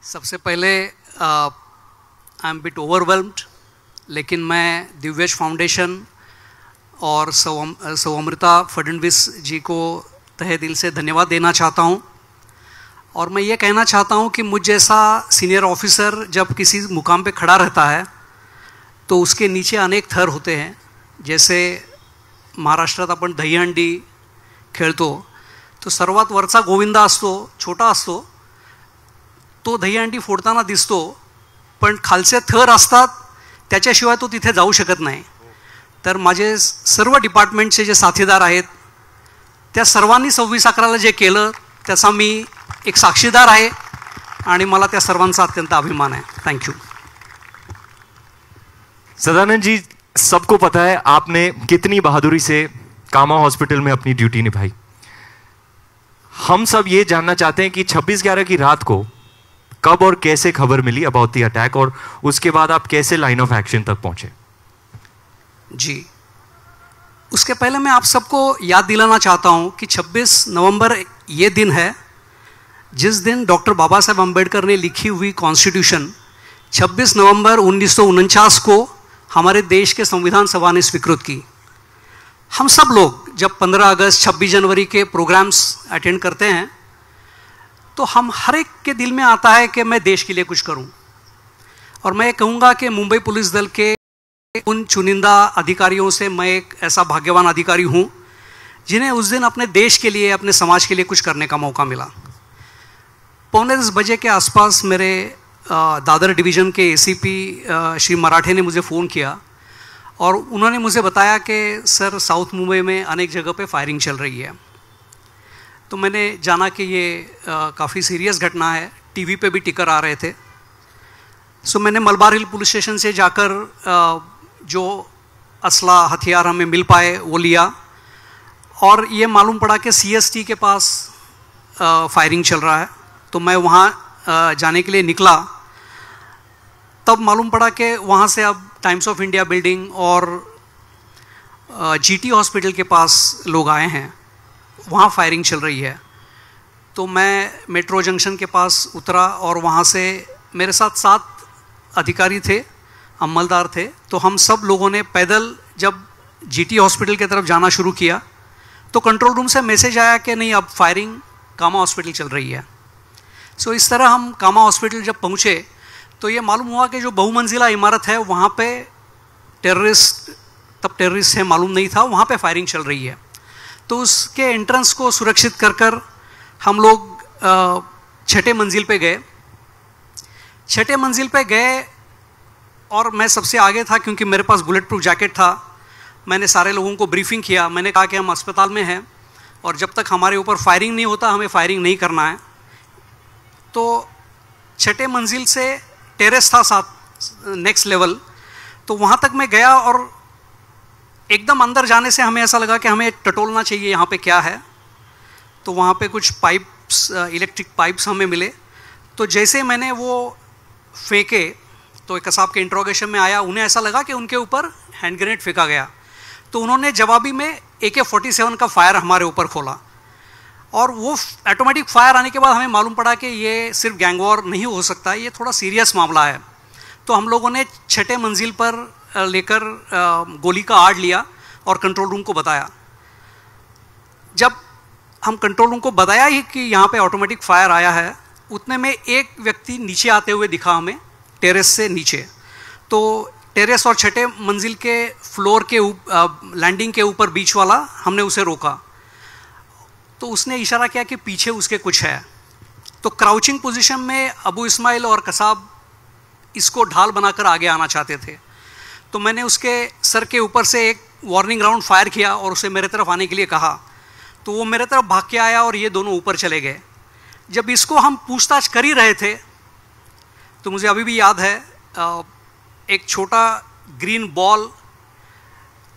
सबसे पहले I am bit overwhelmed, लेकिन मैं दिव्यश फाउंडेशन और सौअमृता फडणवीस जी को तहे दिल से धन्यवाद देना चाहता हूं। और मैं ये कहना चाहता हूं कि मुझ जैसा सीनियर ऑफिसर जब किसी मुकाम पे खड़ा रहता है तो उसके नीचे अनेक थर होते हैं। जैसे महाराष्ट्रात आपण दहीहंडी खेळतो तो सर्वात वरचा गोविंदा असतो, छोटा असतो, तो दहीहंडी फोडताना दिसतो, पण खालचे थर असतात त्याच्याशिवाय तो तिथे जाऊ शकत नाही। तर माझे सर्व डिपार्टमेंटचे जे साथीदार आहेत त्या सर्वांनी 26/11ला जे केलं त्याचा मी एक साक्षीदार आहे आणि मला त्या सर्वांचा अत्यंत अभिमान आहे। Thank you. सदानंद जी, सबको पता है आपने कितनी बहादुरी से कामा हॉस्पिटल में अपनी ड्यूटी निभाई। हम सब ये जानना चाहते हैं कि 26/11 की रात को कब और कैसे खबर मिली अबाउट द अटैक और उसके बाद आप कैसे लाइन ऑफ एक्शन तक पहुंचे। जी, उसके पहले मैं आप सबको याद दिलाना चाहता हूं कि 26 नवंबर ये दिन है जिस दिन डॉक्टर बाबा साहेब अम्बेडकर ने लिखी हुई कॉन्स्टिट्यूशन 26 नवंबर 1949 को हमारे देश के संविधान सभा ने स्वीकृत की। हम सब लोग जब 15 अगस्त 26 जनवरी के प्रोग्राम्स अटेंड करते हैं तो हम हर एक के दिल में आता है कि मैं देश के लिए कुछ करूं। और मैं कहूँगा कि मुंबई पुलिस दल के उन चुनिंदा अधिकारियों से मैं एक ऐसा भाग्यवान अधिकारी हूं जिन्हें उस दिन अपने देश के लिए, अपने समाज के लिए कुछ करने का मौका मिला। 9:45 बजे के आसपास मेरे दादर डिवीज़न के एसीपी श्री मराठे ने मुझे फ़ोन किया और उन्होंने मुझे बताया कि सर साउथ मुंबई में अनेक जगह पे फायरिंग चल रही है। तो मैंने जाना कि ये काफ़ी सीरियस घटना है, टीवी पे भी टिकर आ रहे थे। सो मैंने मलबार हिल पुलिस स्टेशन से जाकर जो असला हथियार हमें मिल पाए वो लिया और ये मालूम पड़ा कि सीएसटी के पास फायरिंग चल रहा है। तो मैं वहाँ जाने के लिए निकला, तब मालूम पड़ा कि वहाँ से अब टाइम्स ऑफ इंडिया बिल्डिंग और जीटी हॉस्पिटल के पास लोग आए हैं, वहाँ फायरिंग चल रही है। तो मैं मेट्रो जंक्शन के पास उतरा और वहाँ से मेरे साथ 7 अधिकारी थे, अमलदार थे। तो हम सब लोगों ने पैदल जब जीटी हॉस्पिटल की तरफ जाना शुरू किया तो कंट्रोल रूम से मैसेज आया कि नहीं, अब फायरिंग कामा हॉस्पिटल चल रही है। सो इस तरह हम कामा हॉस्पिटल जब पहुँचे तो ये मालूम हुआ कि जो बहुमंजिला इमारत है वहाँ पे तब टेररिस्ट है मालूम नहीं था, वहाँ पे फायरिंग चल रही है। तो उसके एंट्रेंस को सुरक्षित कर हम लोग 6ठे मंजिल पे गए। 6ठे मंजिल पे गए और मैं सबसे आगे था क्योंकि मेरे पास बुलेट प्रूफ जैकेट था। मैंने सारे लोगों को ब्रीफिंग किया। मैंने कहा कि हम अस्पताल में हैं और जब तक हमारे ऊपर फायरिंग नहीं होता हमें फायरिंग नहीं करना है। तो 6ठे मंजिल से टेरेस था साथ नेक्स्ट लेवल, तो वहाँ तक मैं गया और एकदम अंदर जाने से हमें ऐसा लगा कि हमें टटोलना चाहिए यहाँ पे क्या है। तो वहाँ पे कुछ पाइप्स, इलेक्ट्रिक पाइप्स हमें मिले। तो जैसे मैंने वो फेंके तो एक साहब के इंट्रोगेशन में आया, उन्हें ऐसा लगा कि उनके ऊपर हैंड ग्रेनेड फेंका गया। तो उन्होंने जवाबी में AK-47 का फायर हमारे ऊपर खोला और वो ऑटोमेटिक फायर आने के बाद हमें मालूम पड़ा कि ये सिर्फ गैंग वॉर नहीं हो सकता, ये थोड़ा सीरियस मामला है। तो हम लोगों ने 6ठे मंजिल पर लेकर गोली का आड़ लिया और कंट्रोल रूम को बताया। जब हम कंट्रोल रूम को बताया ही कि यहाँ पे ऑटोमेटिक फायर आया है, उतने में एक व्यक्ति नीचे आते हुए दिखा हमें, टेरेस से नीचे। तो टेरेस और 6ठे मंजिल के फ्लोर के लैंडिंग के ऊपर बीच वाला हमने उसे रोका। तो उसने इशारा किया कि पीछे उसके कुछ है। तो क्राउचिंग पोजीशन में अबू इस्माइल और कसाब इसको ढाल बनाकर आगे आना चाहते थे। तो मैंने उसके सर के ऊपर से एक वार्निंग राउंड फायर किया और उसे मेरे तरफ आने के लिए कहा। तो वो मेरे तरफ भाग के आया और ये दोनों ऊपर चले गए। जब इसको हम पूछताछ कर ही रहे थे तो मुझे अभी भी याद है, एक छोटा ग्रीन बॉल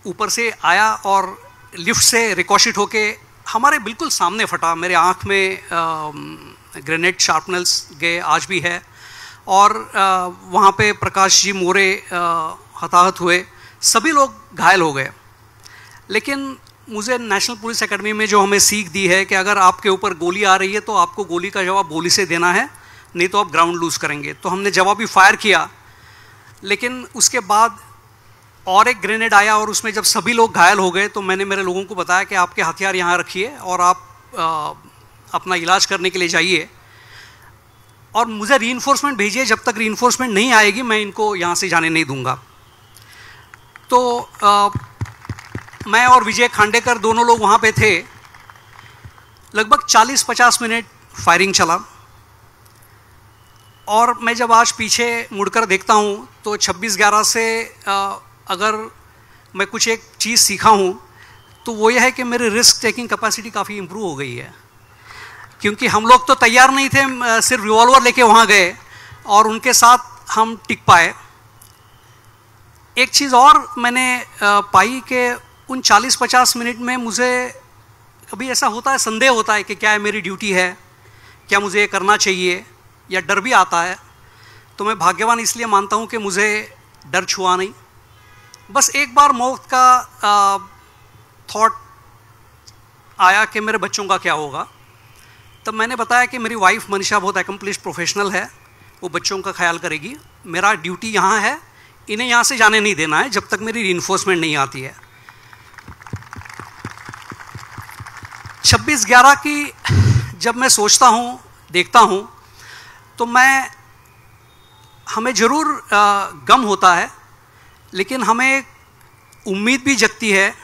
ऊपर से आया और लिफ्ट से रिकॉशिट होके हमारे बिल्कुल सामने फटा। मेरे आँख में ग्रेनेड शार्पनर्स गए, आज भी है। और वहाँ पे प्रकाश जी मोरे हताहत हुए, सभी लोग घायल हो गए। लेकिन मुझे नेशनल पुलिस एकेडमी में जो हमें सीख दी है कि अगर आपके ऊपर गोली आ रही है तो आपको गोली का जवाब गोली से देना है, नहीं तो आप ग्राउंड लूज करेंगे। तो हमने जवाबी फायर किया, लेकिन उसके बाद और एक ग्रेनेड आया और उसमें जब सभी लोग घायल हो गए तो मैंने मेरे लोगों को बताया कि आपके हथियार यहाँ रखिए और आप अपना इलाज करने के लिए जाइए और मुझे रीइंफोर्समेंट भेजिए, जब तक रीइंफोर्समेंट नहीं आएगी मैं इनको यहाँ से जाने नहीं दूंगा। तो मैं और विजय खांडेकर दोनों लोग वहाँ पे थे। लगभग 40-50 मिनट फायरिंग चला और मैं जब आज पीछे मुड़कर देखता हूँ तो 26/11 से अगर मैं कुछ एक चीज़ सीखा हूँ तो वो यह है कि मेरी रिस्क टेकिंग कैपेसिटी काफ़ी इम्प्रूव हो गई है, क्योंकि हम लोग तो तैयार नहीं थे, सिर्फ रिवॉल्वर लेके वहाँ गए और उनके साथ हम टिक पाए। एक चीज़ और मैंने पाई कि उन 40-50 मिनट में मुझे कभी ऐसा होता है, संदेह होता है कि क्या मेरी ड्यूटी है, क्या मुझे ये करना चाहिए, या डर भी आता है। तो मैं भाग्यवान इसलिए मानता हूँ कि मुझे डर छुआ नहीं। बस एक बार मौत का थॉट आया कि मेरे बच्चों का क्या होगा। तब मैंने बताया कि मेरी वाइफ मनीषा बहुत एकम्प्लिश्ड प्रोफेशनल है, वो बच्चों का ख्याल करेगी, मेरा ड्यूटी यहाँ है, इन्हें यहाँ से जाने नहीं देना है जब तक मेरी रीइंफोर्समेंट नहीं आती है। 26/11 की जब मैं सोचता हूँ, देखता हूँ, तो हमें ज़रूर गम होता है, लेकिन हमें उम्मीद भी जगती है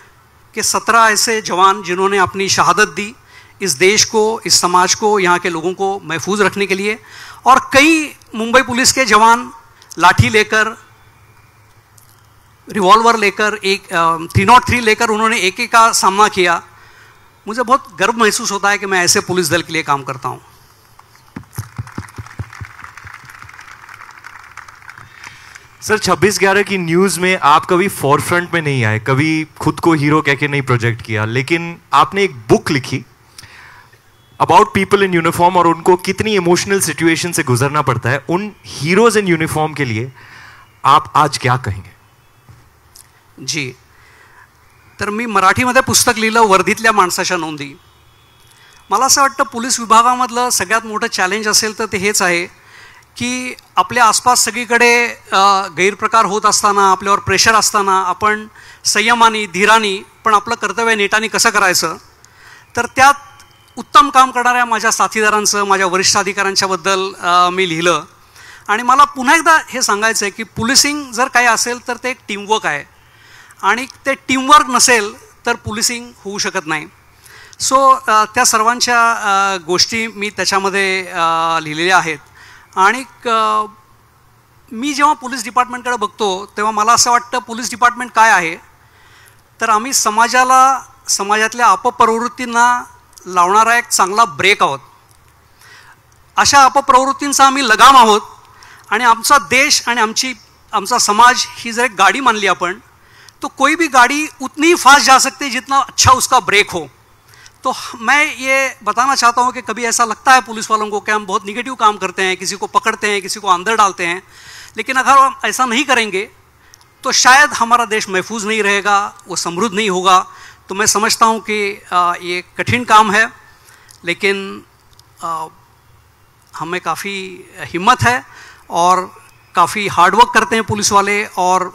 कि 17 ऐसे जवान जिन्होंने अपनी शहादत दी इस देश को, इस समाज को, यहाँ के लोगों को महफूज रखने के लिए, और कई मुंबई पुलिस के जवान लाठी लेकर, रिवॉल्वर लेकर, 303 लेकर उन्होंने AK का सामना किया। मुझे बहुत गर्व महसूस होता है कि मैं ऐसे पुलिस दल के लिए काम करता हूँ। सर, 26/11 की न्यूज़ में आप कभी फॉरफ्रंट में नहीं आए, कभी खुद को हीरो कह के नहीं प्रोजेक्ट किया, लेकिन आपने एक बुक लिखी अबाउट पीपल इन यूनिफॉर्म और उनको कितनी इमोशनल सिचुएशन से गुजरना पड़ता है। उन हीरोज इन यूनिफॉर्म के लिए आप आज क्या कहेंगे? जी, तर मी मराठीमध्ये पुस्तक लिहिलं वर्दीतल्या माणसाच्या नोंदी। मला असं वाटतं पोलीस विभागामधलं सगळ्यात मोठं चॅलेंज असेल तर ते हेच आहे की आपल्या आसपास सगळीकडे गैरप्रकार होत असताना, आपल्यावर प्रेशर असताना आपण संयमाने, धीराने पण आपलं कर्तव्य नेटाने कसं करायचं। तर त्यात उत्तम काम करणाऱ्या माझ्या साथीदारांचं, माझ्या वरिष्ठ अधिकाऱ्यांच्याबद्दल मी लिहिलं। आणि मला पुन्हा एकदा हे सांगायचं आहे की पोलिसिंग जर काही असेल तर ते एक टीमवर्क आहे, आणि ते टीमवर्क नसेल तर पोलिसिंग होऊ शकत नाही। सो त्या सर्वांच्या गोष्टी मी त्याच्यामध्ये लिहिलेल्या आहेत। आणि मी जेव्हा पोलीस डिपार्टमेंटकडे बघतो तेव्हा मला असं वाटतं पोलीस डिपार्टमेंट काय आहे, तर आम्ही समाजातल्या अपप्रवृत्तींना लावणारा एक चांगला ब्रेक आहोत। अशा अपप्रवृत्तींचा आम्ही लगाम आहोत, आणि आमचा देश आणि आमचा समाज ही जर एक गाड़ी मान ली अपन, तो कोई भी गाड़ी उतनी ही फास्ट जा सकती है जितना अच्छा उसका ब्रेक हो। तो मैं ये बताना चाहता हूँ कि कभी ऐसा लगता है पुलिस वालों को कि हम बहुत निगेटिव काम करते हैं, किसी को पकड़ते हैं, किसी को अंदर डालते हैं, लेकिन अगर हम ऐसा नहीं करेंगे तो शायद हमारा देश महफूज नहीं रहेगा, वो समृद्ध नहीं होगा। तो मैं समझता हूँ कि ये कठिन काम है, लेकिन हमें काफ़ी हिम्मत है और काफ़ी हार्डवर्क करते हैं पुलिस वाले। और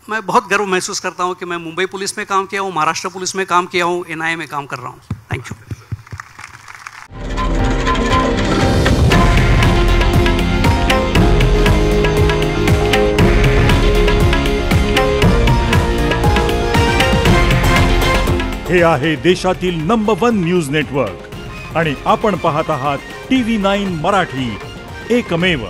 मैं बहुत गर्व महसूस करता हूँ कि मैं मुंबई पुलिस में काम किया हूँ, महाराष्ट्र पुलिस में काम किया हूँ, NIA में काम कर रहा हूँ। Thank you. हे आहे देशातील नंबर 1 न्यूज नेटवर्क आणि आपण पाहत आहात TV9 मराठी, एकमेव।